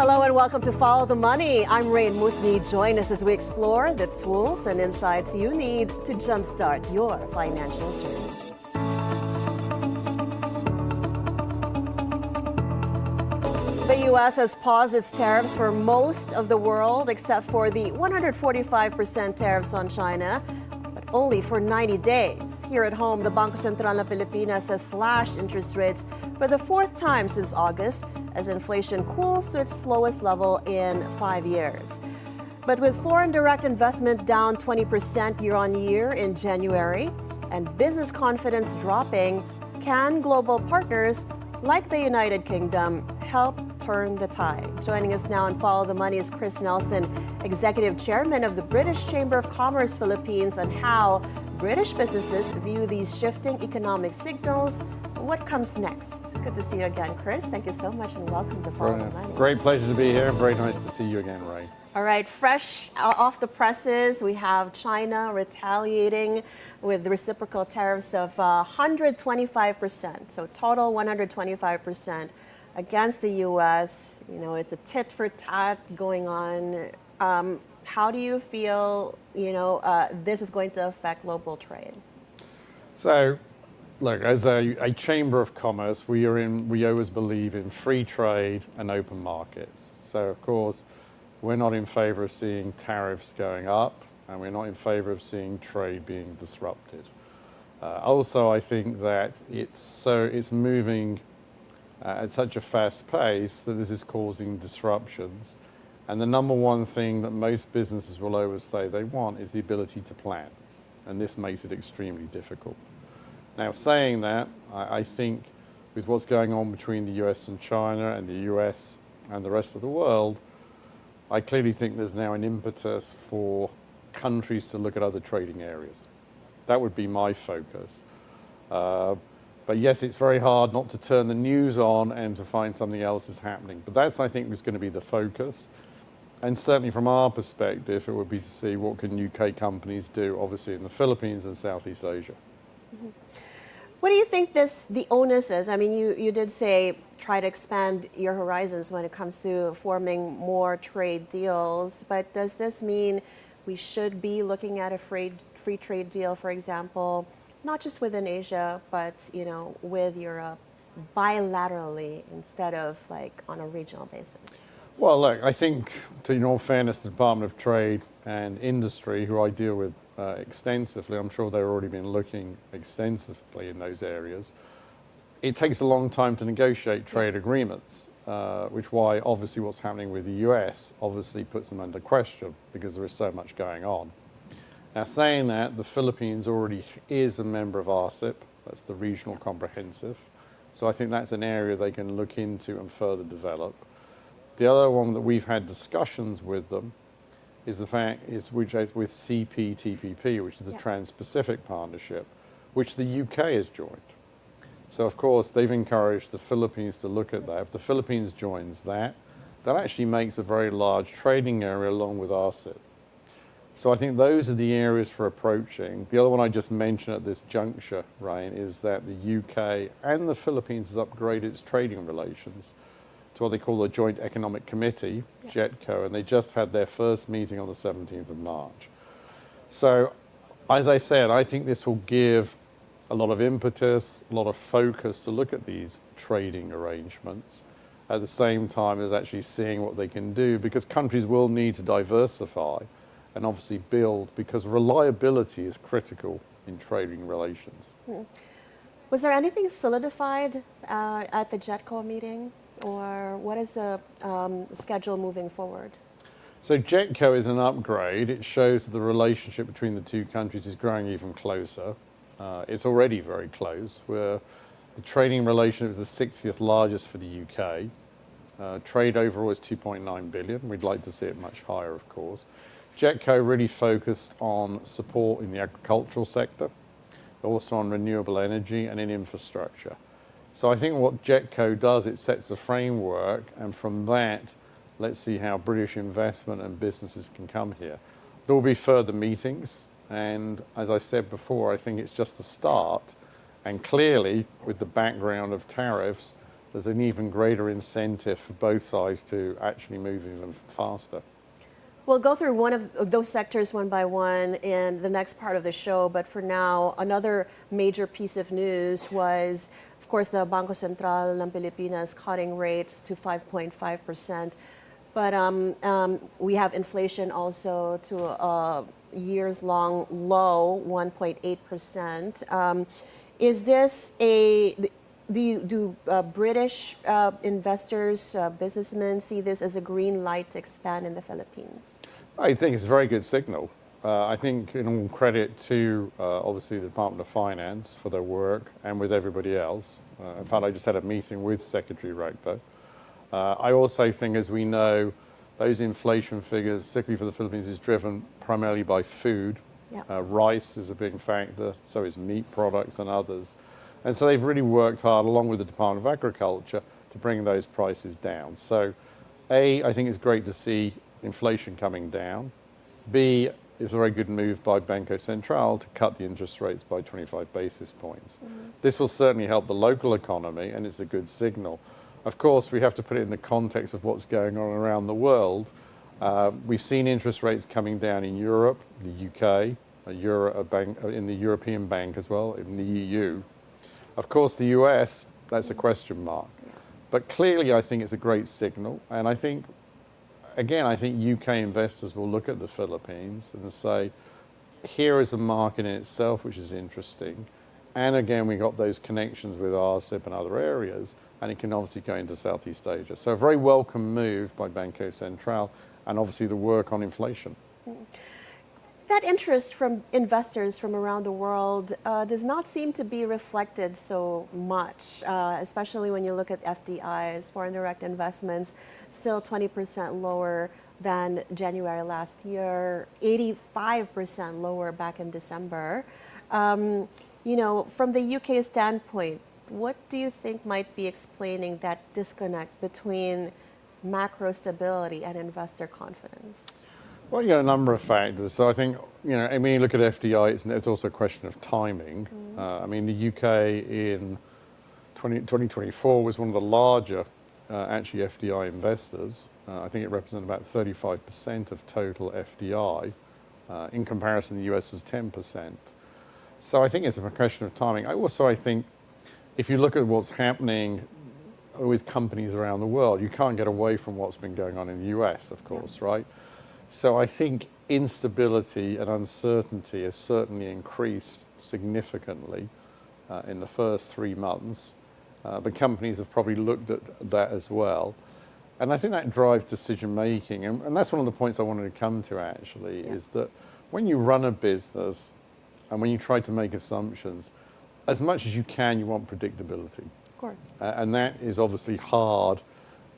Hello and welcome to Follow the Money. I'm Raine Musñgi. Join us as we explore the tools and insights you need to jumpstart your financial journey. The U.S. has paused its tariffs for most of the world except for the 145% tariffs on China, but only for 90 days. Here at home, the Bangko Sentral of Pilipinas has slashed interest rates for the fourth time since August as inflation cools to its lowest level in 5 years. But with foreign direct investment down 20% year on year in January and business confidence dropping, can global partners like the United Kingdom help turn the tide? Joining us now and Follow the Money is Chris Nelson, Executive Chairman of the British Chamber of Commerce Philippines, on how British businesses view these shifting economic signals. What comes next? Good to see you again, Chris. Thank you so much and welcome to Follow the Money. Great pleasure to be here. Very nice to see you again, Ray. All right, fresh off the presses, we have China retaliating with reciprocal tariffs of 125%, so total 125% against the U.S. You know, it's a tit for tat going on. How do you feel, this is going to affect global trade? So, look, as a chamber of commerce, we always believe in free trade and open markets. So, of course, we're not in favor of seeing tariffs going up, and we're not in favor of seeing trade being disrupted. Also, I think that it's moving at such a fast pace that this is causing disruptions. And the number one thing that most businesses will always say they want is the ability to plan. And this makes it extremely difficult. Now, saying that, I think with what's going on between the US and China and the US and the rest of the world, I clearly think there's now an impetus for countries to look at other trading areas. That would be my focus. But yes, it's very hard not to turn the news on and to find something else is happening. But that's, I think, is going to be the focus. And certainly from our perspective, it would be to see what can UK companies do, obviously in the Philippines and Southeast Asia. Mm-hmm. What do you think the onus is? I mean, you did say try to expand your horizons when it comes to forming more trade deals, but does this mean we should be looking at a free trade deal, for example, not just within Asia, but with Europe, bilaterally instead of like on a regional basis? Well, look, I think, in all fairness, the Department of Trade and Industry, who I deal with extensively, I'm sure they've already been looking extensively in those areas. It takes a long time to negotiate trade agreements, which why obviously what's happening with the US obviously puts them under question because there is so much going on. Now, saying that, the Philippines already is a member of RCEP, that's the Regional Comprehensive. So I think that's an area they can look into and further develop. The other one that we've had discussions with them is with CPTPP, which is the Trans-Pacific Partnership, which the UK has joined. So, of course, they've encouraged the Philippines to look at that. If the Philippines joins that, that actually makes a very large trading area along with RCEP. So I think those are the areas for approaching. The other one I just mentioned at this juncture, Raine, is that the UK and the Philippines has upgraded its trading relations to what they call the Joint Economic Committee, JETCO, and they just had their first meeting on the 17th of March. So, as I said, I think this will give a lot of impetus, a lot of focus to look at these trading arrangements at the same time as actually seeing what they can do, because countries will need to diversify and obviously build, because reliability is critical in trading relations. Was there anything solidified at the JETCO meeting? Or what is the schedule moving forward? So JETCO is an upgrade. It shows that the relationship between the two countries is growing even closer. It's already very close. The trading relationship is the 60th largest for the UK. Trade overall is 2.9 billion. We'd like to see it much higher, of course. JETCO really focused on support in the agricultural sector, also on renewable energy and in infrastructure. So I think what JETCO does, it sets a framework, and from that, let's see how British investment and businesses can come here. There will be further meetings, and as I said before, I think it's just the start. And clearly, with the background of tariffs, there's an even greater incentive for both sides to actually move even faster. We'll go through one of those sectors one by one in the next part of the show, but for now, another major piece of news was, of course, the Bangko Sentral ng Pilipinas cutting rates to 5.5%. But we have inflation also to a years-long low, 1.8%. Is this do British investors, businessmen see this as a green light to expand in the Philippines? I think it's a very good signal. I think in all credit to obviously the Department of Finance for their work and with everybody else. In fact, I just had a meeting with Secretary Raikpo. I also think, as we know, those inflation figures, particularly for the Philippines, is driven primarily by food. Yeah. Rice is a big factor, so is meat products and others. And so they've really worked hard, along with the Department of Agriculture, to bring those prices down. So, A, I think it's great to see inflation coming down. B, it's a very good move by Bangko Sentral to cut the interest rates by 25 basis points. This will certainly help the local economy, and it's a good signal. Of course, we have to put it in the context of what's going on around the world. We've seen interest rates coming down in Europe, the UK, in the European Bank as well, in the EU. Of course, the US, that's a question mark. But clearly, I think it's a great signal. And I think, again, I think UK investors will look at the Philippines and say, here is a market in itself which is interesting. And again, we got those connections with RCEP and other areas, and it can obviously go into Southeast Asia. So a very welcome move by Bangko Sentral, and obviously the work on inflation. That interest from investors from around the world does not seem to be reflected so much, especially when you look at FDIs, foreign direct investments, still 20% lower than January last year, 85% lower back in December. You know, from the UK standpoint, what do you think might be explaining that disconnect between macro stability and investor confidence? Well, you got a number of factors. So I think, you know, when you look at FDI, it's also a question of timing. I mean, the UK in 2024 was one of the larger, actually, FDI investors. I think it represented about 35% of total FDI. In comparison, the US was 10%. So I think it's a question of timing. I think if you look at what's happening with companies around the world, you can't get away from what's been going on in the US, of course, right? So I think instability and uncertainty has certainly increased significantly in the first 3 months. But companies have probably looked at that as well. And I think that drives decision making. And that's one of the points I wanted to come to, actually, is that when you run a business and when you try to make assumptions, as much as you can, you want predictability. Of course. And that is obviously hard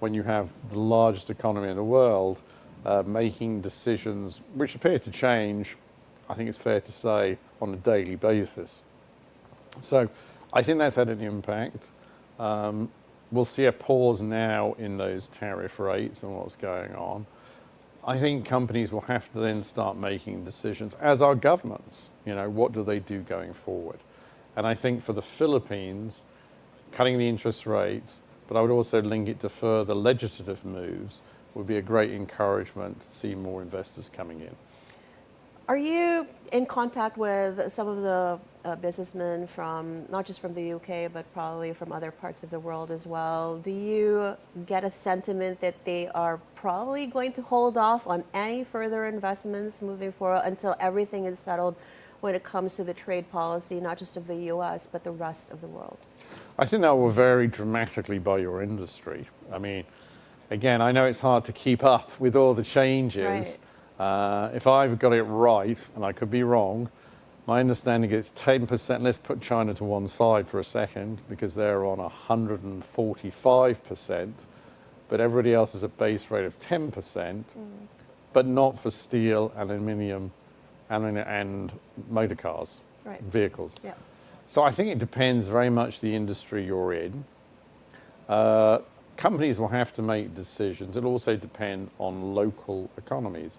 when you have the largest economy in the world making decisions which appear to change, I think it's fair to say, on a daily basis. So I think that's had an impact. We'll see a pause now in those tariff rates and what's going on. I think companies will have to then start making decisions, as are governments. You know, what do they do going forward? And I think for the Philippines, cutting the interest rates, but I would also link it to further legislative moves, would be a great encouragement to see more investors coming in. Are you in contact with some of the businessmen from, not just from the UK, but probably from other parts of the world as well? Do you get a sentiment that they are probably going to hold off on any further investments moving forward until everything is settled when it comes to the trade policy, not just of the US, but the rest of the world? I think that will vary dramatically by your industry. I mean, again, I know it's hard to keep up with all the changes. Right. If I've got it right, and I could be wrong, my understanding is 10%, let's put China to one side for a second, because they're on 145%, but everybody else is a base rate of 10%, but not for steel, aluminium, and motor cars, vehicles. Yeah. So I think it depends very much the industry you're in. Companies will have to make decisions. It'll also depend on local economies.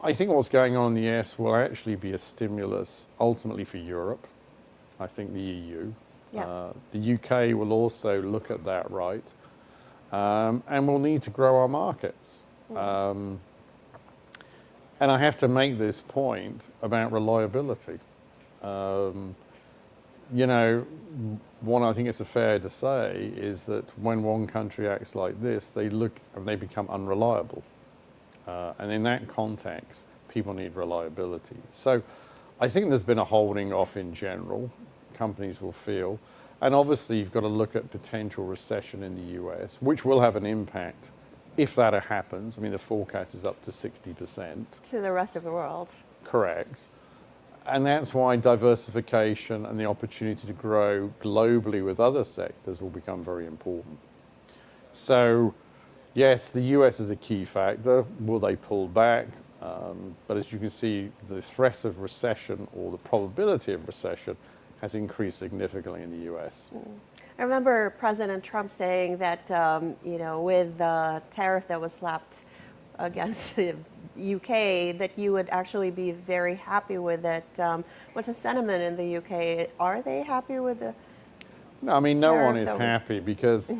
I think what's going on in the US will actually be a stimulus ultimately for Europe, I think the EU, Yeah. The UK will also look at that, right? And we'll need to grow our markets. And I have to make this point about reliability. You know, one I think it's fair to say is that when one country acts like this, they look and they become unreliable. And in that context, people need reliability. So I think there's been a holding off in general, companies will feel. And obviously you've got to look at potential recession in the US, which will have an impact if that happens. I mean, the forecast is up to 60%. To the rest of the world. Correct. And that's why diversification and the opportunity to grow globally with other sectors will become very important. So, yes, the US is a key factor. Will they pull back? But as you can see, the threat of recession or the probability of recession has increased significantly in the US. I remember President Trump saying that, you know, with the tariff that was slapped against the UK, that you would actually be very happy with it. What's the sentiment in the UK? Are they happy with the No, I mean, no tariff one is that was- happy because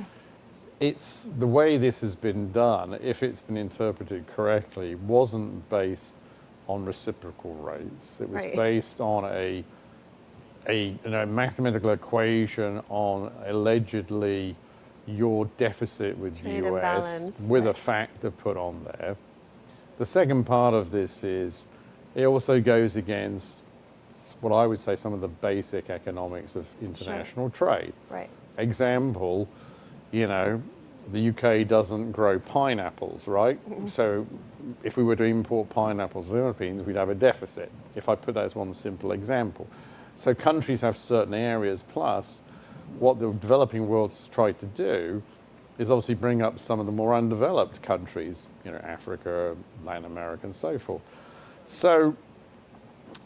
it's the way this has been done, if it's been interpreted correctly, wasn't based on reciprocal rates. It was Right. based on a you know, mathematical equation on allegedly your deficit with the Trade US imbalance, with a right. factor put on there. The second part of this is it also goes against what I would say some of the basic economics of international trade. Right. Example, you know, the UK doesn't grow pineapples, right? So if we were to import pineapples from the Philippines, we'd have a deficit, if I put that as one simple example. So countries have certain areas, plus what the developing world's tried to do is obviously bring up some of the more undeveloped countries, you know, Africa, Latin America, and so forth. So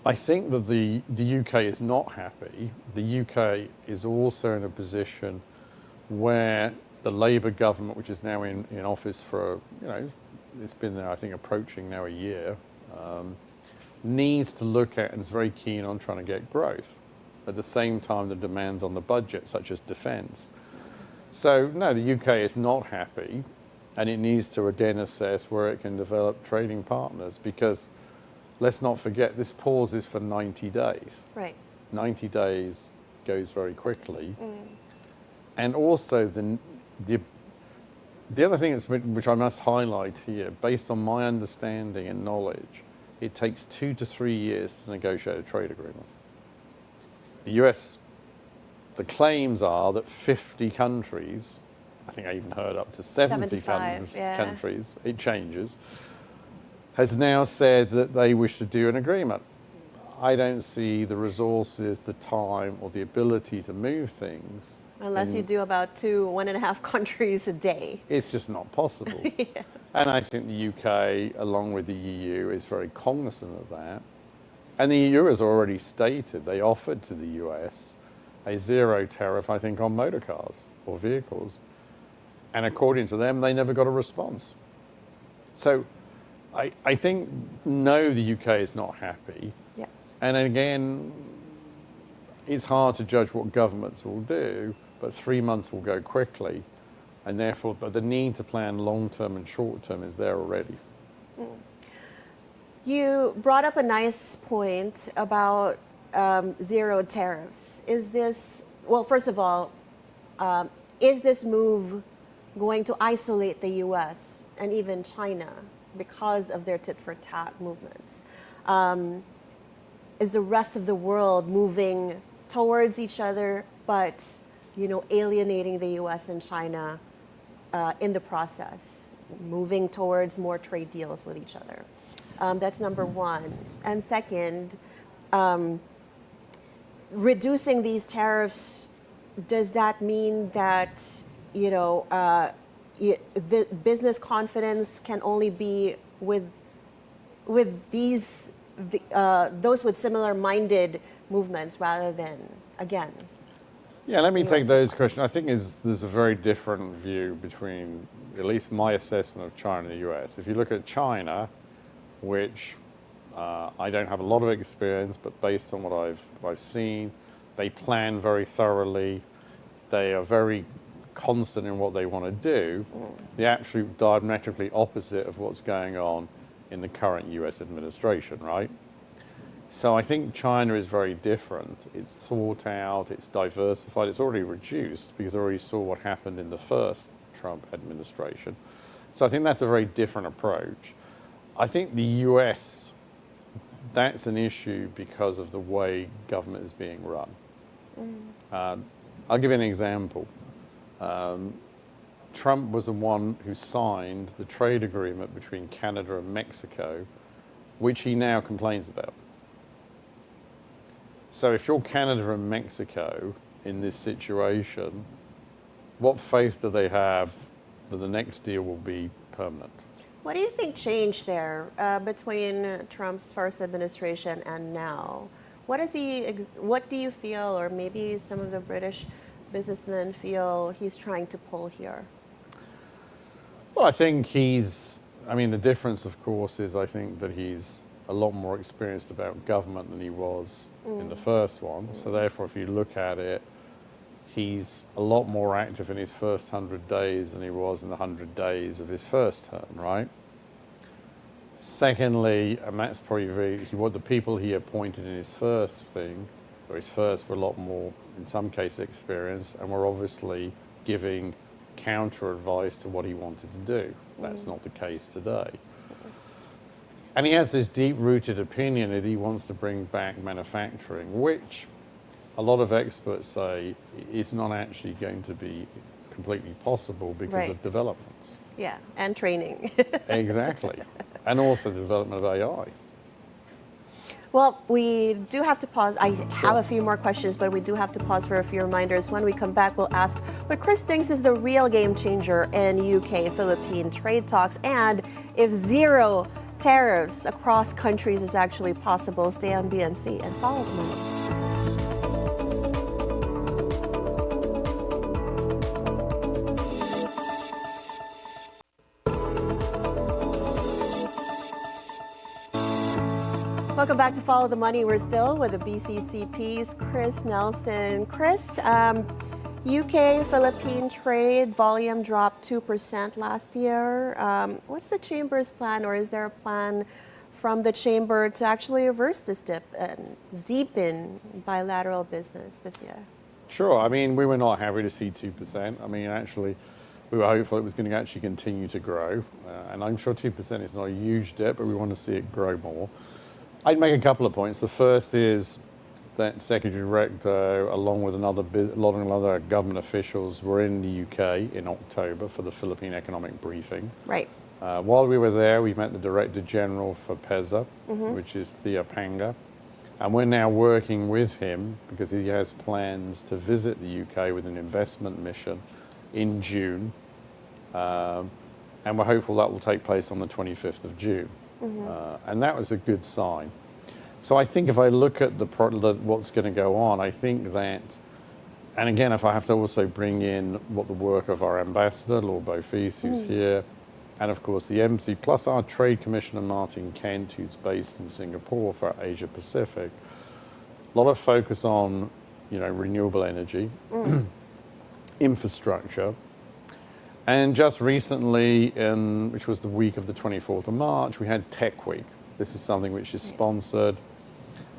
I think that the UK is not happy. The UK is also in a position where the Labour government, which is now in office for, you know, it's been there, I think, approaching now a year, needs to look at and is very keen on trying to get growth. At the same time, the demands on the budget, such as defence. So, no, the UK is not happy, and it needs to again assess where it can develop trading partners, because let's not forget, this pause is for 90 days. Right. 90 days goes very quickly. And also, the other thing which I must highlight here, based on my understanding and knowledge, it takes 2 to 3 years to negotiate a trade agreement. The US, the claims are that 50 countries, I think I even heard up to 70 countries, it changes, has now said that they wish to do an agreement. I don't see the resources, the time, or the ability to move things. Unless you do about 1.5 countries a day. It's just not possible. Yeah. And I think the UK, along with the EU, is very cognizant of that. And the EU has already stated, they offered to the US a zero tariff, I think, on motor cars or vehicles. And according to them, they never got a response. So I think, no, the UK is not happy. Yeah. And again, it's hard to judge what governments will do, but 3 months will go quickly. And therefore, but the need to plan long-term and short-term is there already. You brought up a nice point about zero tariffs. Is this, well, first of all, is this move going to isolate the US and even China because of their tit-for-tat movements? Is the rest of the world moving towards each other, but, you know, alienating the US and China in the process, moving towards more trade deals with each other? That's number one. And second, reducing these tariffs, does that mean that, you know, the business confidence can only be with these those with similar-minded movements rather than, again? Yeah, let me take those questions. I think there's a very different view between at least my assessment of China and the US. If you look at China, which I don't have a lot of experience, but based on what I've seen, They plan very thoroughly. They are very constant in what they want to do. The absolute diametrically opposite of what's going on in the current US administration, right? So I think China is very different. It's thought out, it's diversified, it's already reduced because I already saw what happened in the first Trump administration. So I think that's a very different approach. I think the US, that's an issue because of the way government is being run. I'll give you an example. Trump was the one who signed the trade agreement between Canada and Mexico, which he now complains about. So if you're Canada and Mexico in this situation, what faith do they have that the next deal will be permanent? What do you think changed there between Trump's first administration and now? What do you feel, or maybe some of the British businessmen feel he's trying to pull here? Well, I think the difference, of course, is I think that he's a lot more experienced about government than he was in the first one. So therefore, if you look at it, he's a lot more active in his first 100 days than he was in the 100 days of his first term, right? Secondly, and that's probably what the people he appointed in his first thing, or his first, were a lot more, in some cases, experienced, and were obviously giving counter advice to what he wanted to do. That's not the case today. And he has this deep-rooted opinion that he wants to bring back manufacturing, which a lot of experts say is not actually going to be completely possible because of developments. Yeah, and training. Exactly. And also the development of AI. Well, we do have to pause. I have a few more questions, but we do have to pause for a few reminders. When we come back, we'll ask what Chris thinks is the real game changer in UK-Philippine trade talks, and if zero tariffs across countries is actually possible. Stay on BNC and follow the money. Welcome back to Follow the Money. We're still with the BCCP's Chris Nelson. Chris, UK-Philippine trade volume dropped 2% last year. What's the Chamber's plan, or is there a plan from the Chamber to actually reverse this dip and deepen bilateral business this year? Sure. We were not happy to see 2%. Actually, we were hopeful it was going to actually continue to grow. And I'm sure 2% is not a huge dip, but we want to see it grow more. I'd make a couple of points. The first is that Secretary Director, along with a lot of other government officials, were in the UK in October for the Philippine Economic Briefing. Right. While we were there, we met the Director General for PEZA, which is Thea Panga. And we're now working with him because he has plans to visit the UK with an investment mission in June. And we're hopeful that will take place on the 25th of June. And that was a good sign. So I think if I look at what's going to go on, I think that, and again, if I have to also bring in what the work of our ambassador, Lord Beaufils, who's here, and of course the embassy, plus our Trade Commissioner, Martin Kent, who's based in Singapore for Asia Pacific, a lot of focus on, renewable energy, infrastructure. And just recently, which was the week of the 24th of March, we had Tech Week. This is something which is sponsored.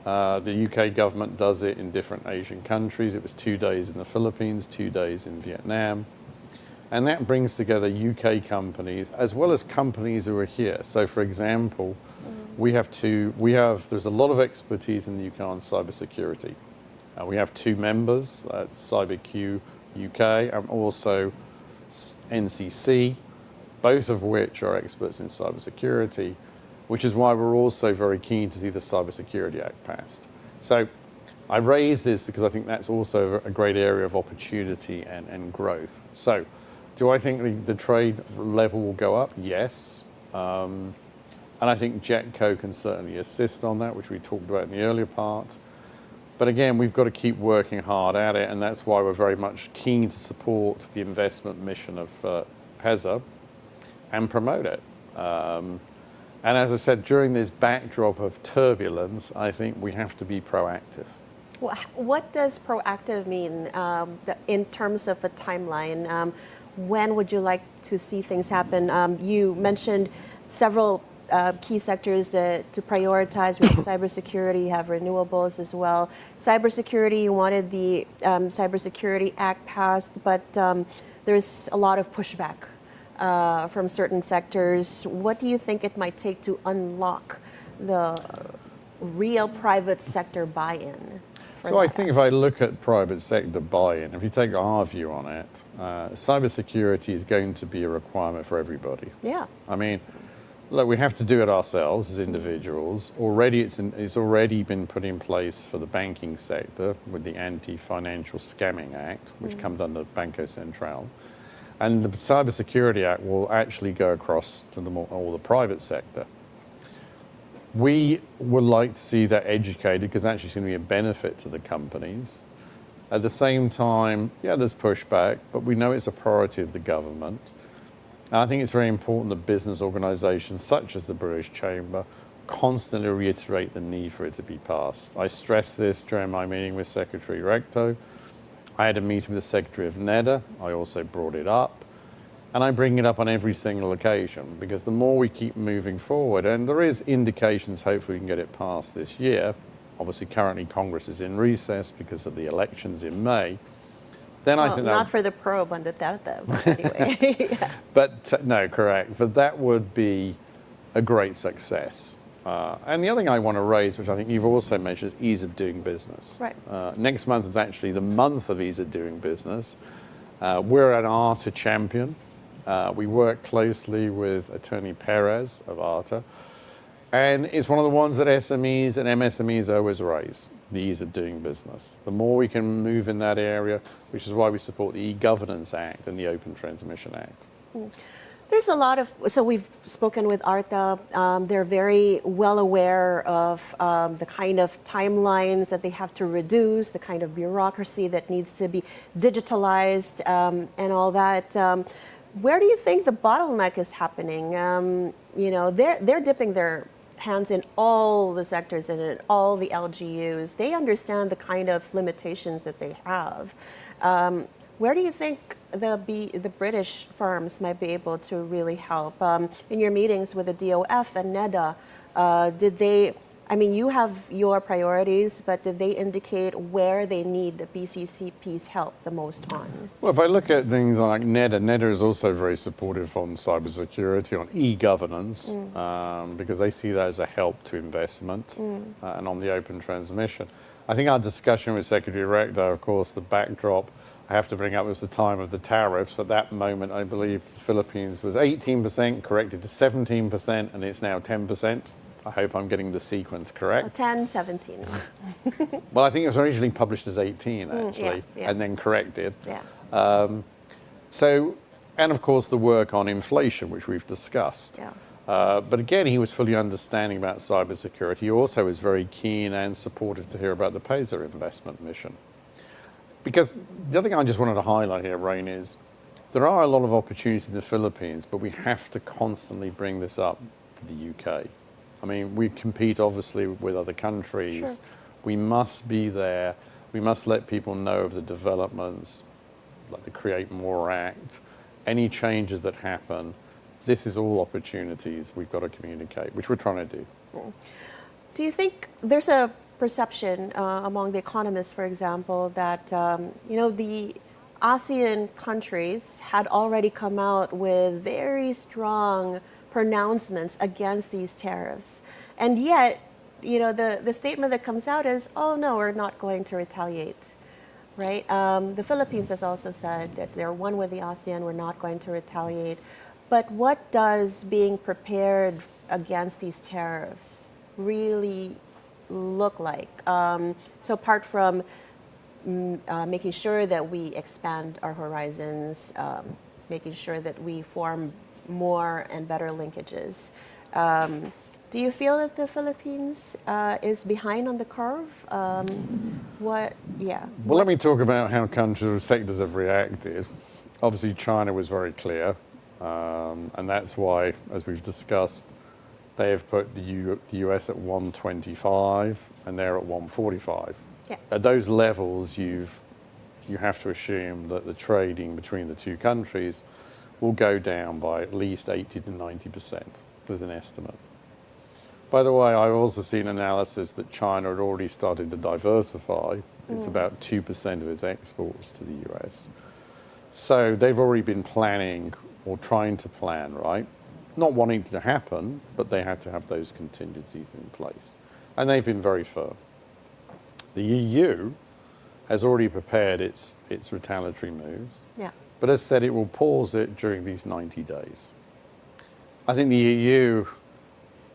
The UK government does it in different Asian countries. It was 2 days in the Philippines, 2 days in Vietnam. And that brings together UK companies as well as companies who are here. So for example, there's a lot of expertise in the UK on cybersecurity. We have two members, CyberQ UK and also NCC, both of which are experts in cybersecurity, which is why we're also very keen to see the Cybersecurity Act passed. So I raise this because I think that's also a great area of opportunity and growth. So do I think the trade level will go up? Yes. And I think JETCO can certainly assist on that, which we talked about in the earlier part. But again, we've got to keep working hard at it, and that's why we're very much keen to support the investment mission of PEZA and promote it. And as I said, during this backdrop of turbulence, I think we have to be proactive. What does proactive mean in terms of a timeline? When would you like to see things happen? You mentioned several key sectors to prioritize. We have cybersecurity, you have renewables as well. Cybersecurity, you wanted the Cybersecurity Act passed, but there's a lot of pushback from certain sectors. What do you think it might take to unlock the real private sector buy-in? So I think if I look at private sector buy-in, if you take our view on it, cybersecurity is going to be a requirement for everybody. Yeah. I mean, look, we have to do it ourselves as individuals. Already, it's already been put in place for the banking sector with the Anti-Financial Scamming Act, which comes under Bangko Sentral. And the Cybersecurity Act will actually go across to all the private sector. We would like to see that educated because actually it's going to be a benefit to the companies. At the same time, yeah, there's pushback, but we know it's a priority of the government. And I think it's very important that business organisations such as the British Chamber constantly reiterate the need for it to be passed. I stressed this during my meeting with Secretary Recto. I had a meeting with the Secretary of NEDA. I also brought it up. And I bring it up on every single occasion because the more we keep moving forward, and there is indications hopefully we can get it passed this year. Obviously currently Congress is in recess because of the elections in May. Then I think not for the probe on the Duterte, but anyway. Yeah. But no, correct. But that would be a great success. And the other thing I want to raise, which I think you've also mentioned, is ease of doing business. Right. Next month is actually the month of ease of doing business. We're an ARTA champion. We work closely with Attorney Perez of ARTA. And it's one of the ones that SMEs and MSMEs always raise, the ease of doing business. The more we can move in that area, which is why we support the E-Governance Act and the Open Transmission Act. There's a lot of, so we've spoken with ARTA. They're very well aware of the kind of timelines that they have to reduce, the kind of bureaucracy that needs to be digitalized and all that. Where do you think the bottleneck is happening? They're dipping their hands in all the sectors and in all the LGUs. They understand the kind of limitations that they have. Where do you think the British firms might be able to really help? In your meetings with the DOF and NEDA, you have your priorities, but did they indicate where they need the BCCP's help the most on? Well, if I look at things like NEDA is also very supportive on cybersecurity, on e-governance, because they see that as a help to investment, and on the open transmission. I think our discussion with Secretary Recto, of course, the backdrop I have to bring up was the time of the tariffs. At that moment, I believe the Philippines was 18%, corrected to 17%, and it's now 10%. I hope I'm getting the sequence correct. 10, 17. Well, I think it was originally published as 18, actually, and then corrected. Yeah. And of course, the work on inflation, which we've discussed. Yeah. But again, he was fully understanding about cybersecurity. He also was very keen and supportive to hear about the PESA investment mission. Because the other thing I just wanted to highlight here, Raine, is there are a lot of opportunities in the Philippines, but we have to constantly bring this up to the UK. I mean, we compete obviously with other countries. Sure. We must be there. We must let people know of the developments, like the Create More Act, any changes that happen. This is all opportunities we've got to communicate, which we're trying to do. Do you think there's a perception among the economists, for example, that the ASEAN countries had already come out with very strong pronouncements against these tariffs, and yet, the statement that comes out is, "Oh no, we're not going to retaliate." Right? The Philippines has also said that they're one with the ASEAN. We're not going to retaliate. But what does being prepared against these tariffs really look like? So apart from making sure that we expand our horizons, making sure that we form more and better linkages, do you feel that the Philippines is behind on the curve? Well, let me talk about how countries, sectors have reacted. Obviously, China was very clear, and that's why, as we've discussed, they have put the US at 125 and they're at 145. Yeah. At those levels, you have to assume that the trading between the two countries will go down by at least 80 to 90% as an estimate. By the way, I've also seen analysis that China had already started to diversify. It's about 2% of its exports to the US. So they've already been planning or trying to plan, right? Not wanting to happen, but they had to have those contingencies in place. And they've been very firm. The EU has already prepared its retaliatory moves, Yeah. but has said it will pause it during these 90 days. I think the EU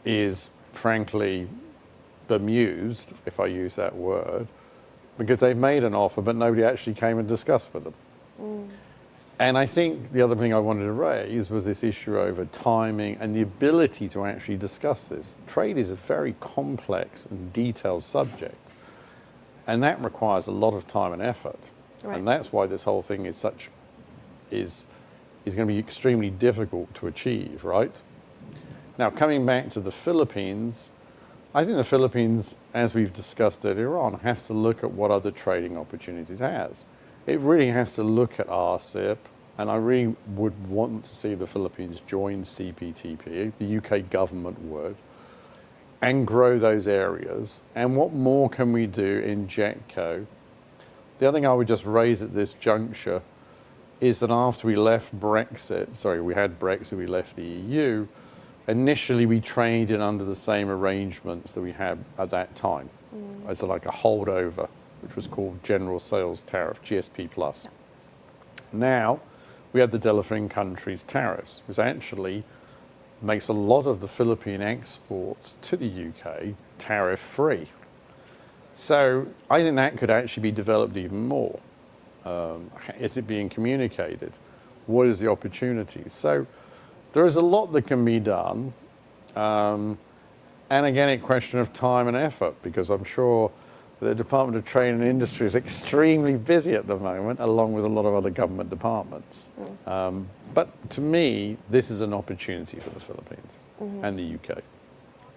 is frankly bemused, if I use that word, because they've made an offer, but nobody actually came and discussed with them. And I think the other thing I wanted to raise was this issue over timing and the ability to actually discuss this. Trade is a very complex and detailed subject, and that requires a lot of time and effort. Right. And that's why this whole thing is going to be extremely difficult to achieve, right? Now, coming back to the Philippines, I think the Philippines, as we've discussed earlier on, has to look at what other trading opportunities it has. It really has to look at RCEP, and I really would want to see the Philippines join CPTPP, the UK government would, and grow those areas. And what more can we do in JETCO? The other thing I would just raise at this juncture is that after we left Brexit, we had Brexit, we left the EU, initially we traded under the same arrangements that we had at that time, as like a holdover, which was called General Sales Tariff, GSP+. Yeah. Now, we have the developing countries tariffs, which actually makes a lot of the Philippine exports to the UK tariff-free. So I think that could actually be developed even more. Is it being communicated? What is the opportunity? So there is a lot that can be done. And again, a question of time and effort, because I'm sure the Department of Trade and Industry is extremely busy at the moment, along with a lot of other government departments. But to me, this is an opportunity for the Philippines and the UK.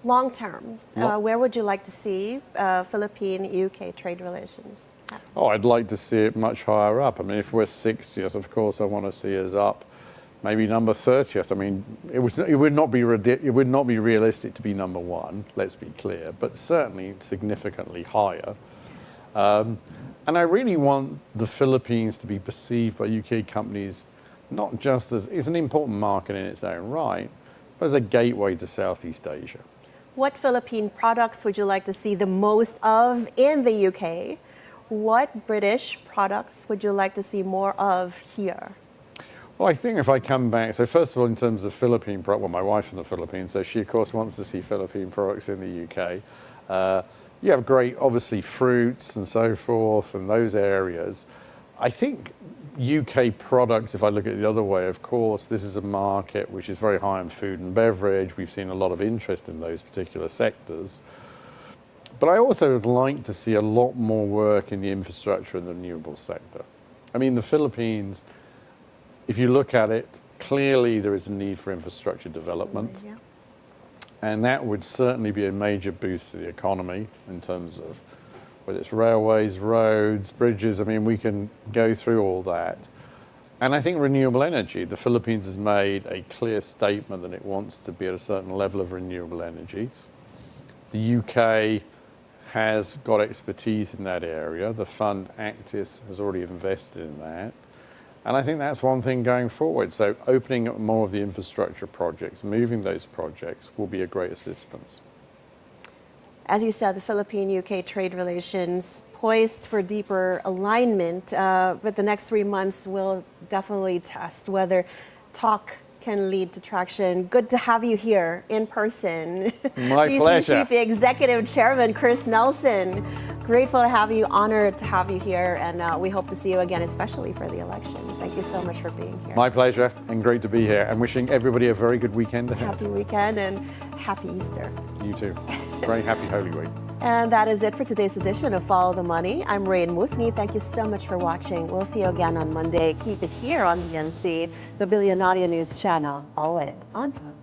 Long term, where would you like to see Philippine-UK trade relations happen? Oh, I'd like to see it much higher up. I mean, if we're 60th, of course, I want to see us up, maybe number 30th. I mean, it would not be realistic to be number one, let's be clear, but certainly significantly higher. And I really want the Philippines to be perceived by UK companies not just as, it's an important market in its own right, but as a gateway to Southeast Asia. What Philippine products would you like to see the most of in the UK? What British products would you like to see more of here? Well, I think if I come back, so first of all, in terms of Philippine products, well, my wife's from the Philippines, so she, of course, wants to see Philippine products in the UK. You have great, obviously, fruits and so forth, and those areas. I think UK products, if I look at it the other way, of course, this is a market which is very high in food and beverage. We've seen a lot of interest in those particular sectors. But I also would like to see a lot more work in the infrastructure and the renewable sector. I mean, the Philippines, if you look at it, clearly there is a need for infrastructure development. Yeah. And that would certainly be a major boost to the economy in terms of whether it's railways, roads, bridges. I mean, we can go through all that. And I think renewable energy, the Philippines has made a clear statement that it wants to be at a certain level of renewable energies. The UK has got expertise in that area. The fund Actis has already invested in that. And I think that's one thing going forward. So opening up more of the infrastructure projects, moving those projects will be a great assistance. As you said, the Philippine-UK trade relations poised for deeper alignment, but the next 3 months will definitely test whether talk can lead to traction. Good to have you here in person. My pleasure. BCCP Executive Chairman Chris Nelson. Grateful to have you, honored to have you here, and we hope to see you again, especially for the elections. Thank you so much for being here. My pleasure, and great to be here, and wishing everybody a very good weekend ahead. Happy weekend and happy Easter. You too. Very happy Holy Week. And that is it for today's edition of Follow the Money. I'm Raine Musñgi. Thank you so much for watching. We'll see you again on Monday. Keep it here on BNC, the Bilyonaryo News Channel. Always on time.